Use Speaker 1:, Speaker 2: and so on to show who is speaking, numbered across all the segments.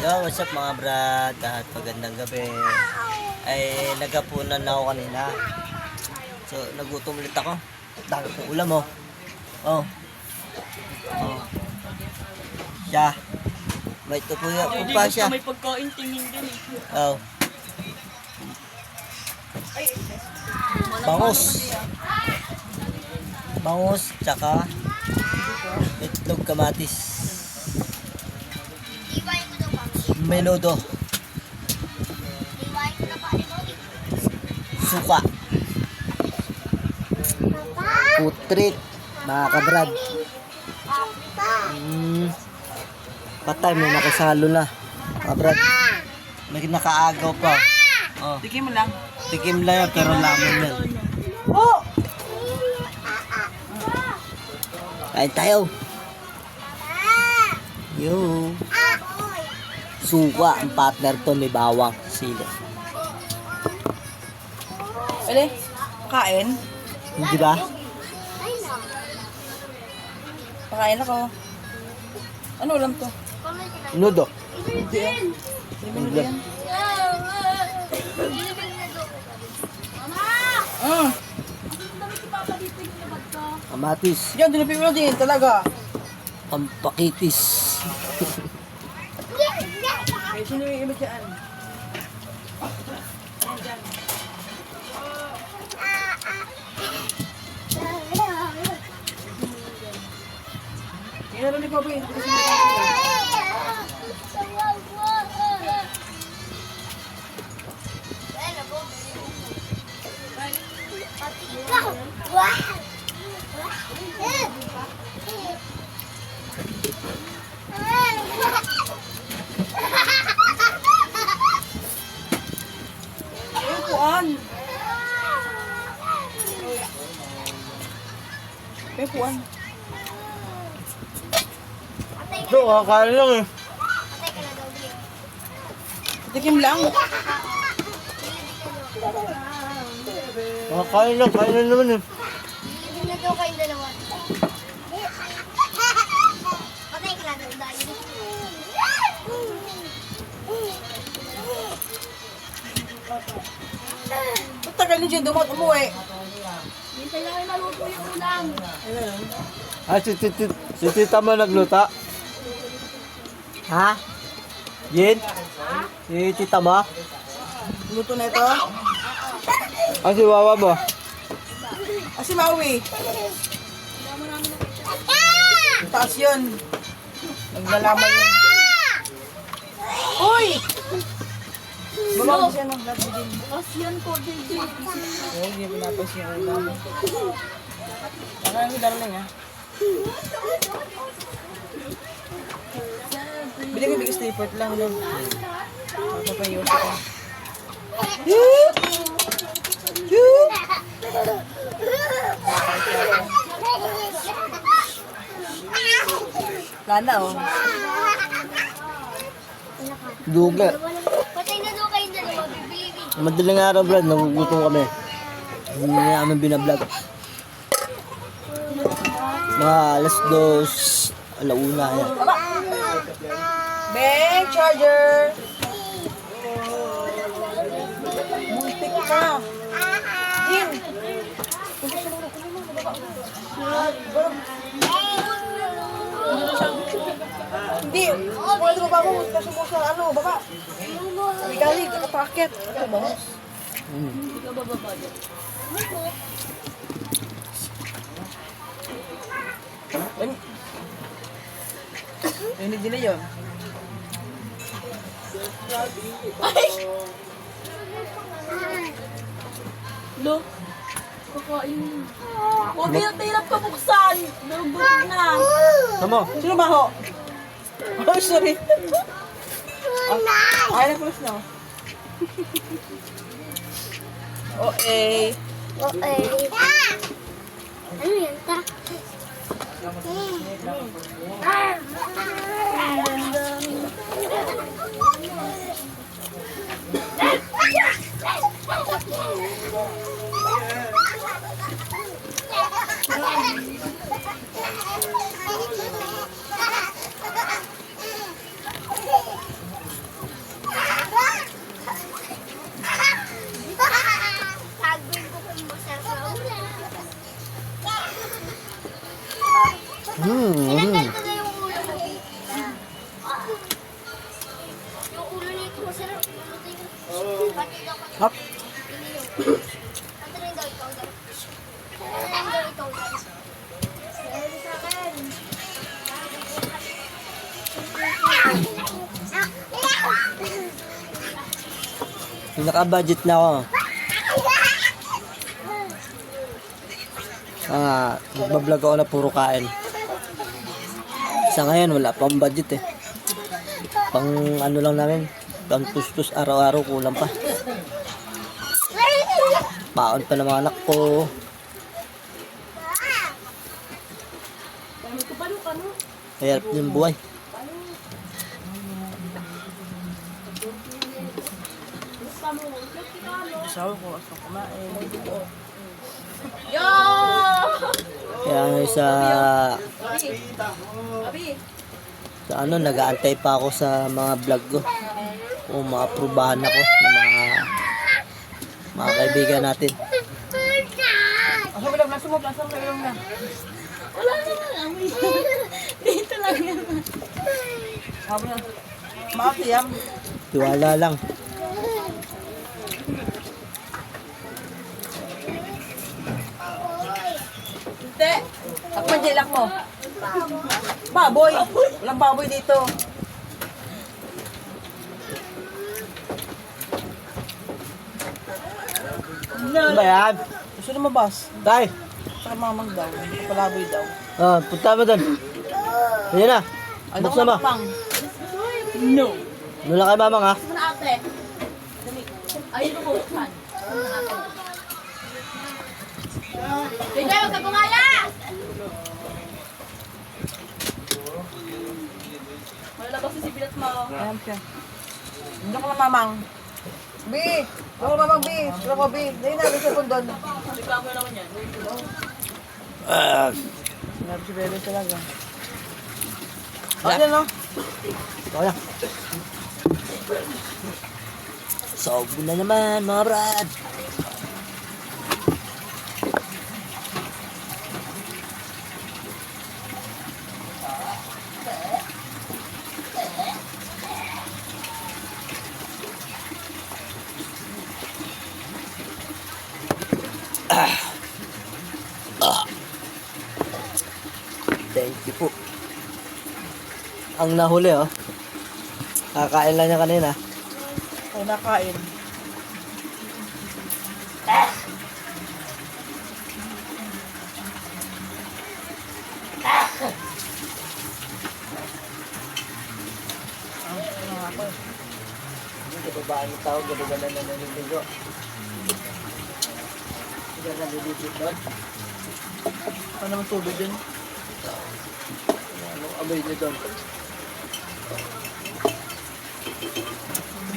Speaker 1: Yo, what's up mga brad? At magandang gabi. Ay, nagapunan na ako kanina. So, nagutom ulit ako. Dami kong ulam, oh. Oh. Oh. Siya. May ito po yung pa siya.
Speaker 2: May pagkain, tingin din eh.
Speaker 1: Oh. Bangus. Bangus, tsaka itlog kamatis. Menudo. Suka. Putrit. Mga kabrad. Patay, may nakasalo na. Kabrad. May nakaagaw pa. Oh.
Speaker 2: Tikim mo lang.
Speaker 1: Tikim lang yan, pero lamon yan.
Speaker 2: Oh!
Speaker 1: Kain tayo. Yo. Suka, ang partner to, may bawang, sili.
Speaker 2: Pwede? Pakain?
Speaker 1: Hindi ba?
Speaker 2: Pakain ako. Ano ulam to?
Speaker 1: Nudo.
Speaker 2: Hindi yan. Hindi
Speaker 1: Nudo.
Speaker 2: yan. Ah!
Speaker 1: Kamatis.
Speaker 2: Yan, dinupin mo din talaga.
Speaker 1: Pampakitis.
Speaker 2: Ay, sino yung iba dyan? Tingnan ni Papi. Puan. Puan.
Speaker 1: Ito, kakain lang eh.
Speaker 2: Tikim lang.
Speaker 1: Kakain lang, kain lang naman eh.
Speaker 3: Hindi na daw kayong dalawa. Patay ka na daw dahil.
Speaker 2: Ba't tagal niyo dyan umuwi?
Speaker 3: Hintay lang kayo maluto yung ulam.
Speaker 1: Ah, si tita mo nagluta? Ha? Yin? Si tita mo?
Speaker 2: Luto na ito?
Speaker 1: Ah, si wawa mo?
Speaker 2: Si Maui. Taas yun. Naglalaman yun. Uy! Baba siya ng lahat din.
Speaker 3: Kasyan ko, JJ.
Speaker 2: Oo, hindi pinapos yung ulam. Saka yung darling ha. Bili ko bigis tripod lang nun. Papayoso ko. Lana oh.
Speaker 1: Duga.
Speaker 3: Patay na daw kayong dalawa, bibili.
Speaker 1: Madaling araw, Brad, nagugutom kami. Hindi na namin binablog. Mga alas 2, alauna yan.
Speaker 2: Bang! Charger! Muntik ka! Jin! Hindi! Pwede mo ba ako? Kasi mo sa ano, baka? Galing, kakapakit. Ito ba? Hindi ka bababa dyan. Hindi din na yun. Ay! Lo, kakain. Huwag hirap ka buksan. Narugbot na.
Speaker 1: Tama.
Speaker 2: Sino ba ho? Oh, sorry. Ay, na-push na. Okay.
Speaker 3: Okay. Ano yan ta?
Speaker 2: Hop.
Speaker 3: Ano rin daw ikaw daw? Ano rin daw ikaw daw? Sabi sa akin.
Speaker 1: Naka-budget na ako. Magbablog ako na puro kain. Sa ngayon, wala pang budget eh. Pang ano lang namin, pang tustus araw-araw, kulang pa. Baon pa ng mga anak ko. Hirap yung buhay.
Speaker 2: Sabi ko, gusto kumain.
Speaker 1: Kaya ngayon sa ano, nag-aantay pa ako sa mga vlog ko. Kung ma-aprobahan ako ng mga kaibigan natin.
Speaker 2: Asa mo lang, nasa mo lang.
Speaker 3: Wala naman amoy. Dito lang yan.
Speaker 2: Sabi na, maakiyam.
Speaker 1: Tiwala lang.
Speaker 2: Hindi. Takpan jilak mo. Baboy. Walang baboy dito.
Speaker 1: Ano ba yan?
Speaker 2: Gusto na mabas.
Speaker 1: Tay!
Speaker 2: Saka mamang daw. Palaboy daw.
Speaker 1: Punta mo doon. Ayan na. Buksan mo.
Speaker 2: Mamang.
Speaker 3: No.
Speaker 1: Ano lang kay mamang ha?
Speaker 3: Muna ate. Ayun ko buksan. Hindi, huwag ka gumala! Malalabas si Bilat mo.
Speaker 2: Ayan siya. Hindi ko na mamang. B! Ako mamang B! Ako B! Dahil na, bisa po doon.
Speaker 3: Reklamo naman yan.
Speaker 2: Sinabi si Bebe talaga.
Speaker 1: Wala.
Speaker 2: Ayan no?
Speaker 1: Wala. Sobo na naman mga brad. Thank you po. Ang nahuli oh. Kakain lang niya kanina.
Speaker 2: Ay, nakain.
Speaker 1: Hindi babaan yung tao, gano'n na naniligo. Hindi na nalilipit doon.
Speaker 2: Ano naman tubig din?
Speaker 1: Anong amoy niyo doon?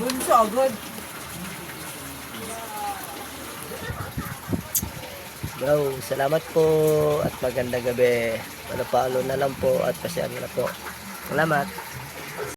Speaker 2: Good siya, good.
Speaker 1: Bro, salamat po at magandang gabi. Palapalo na lang po at pasyano na po. Salamat.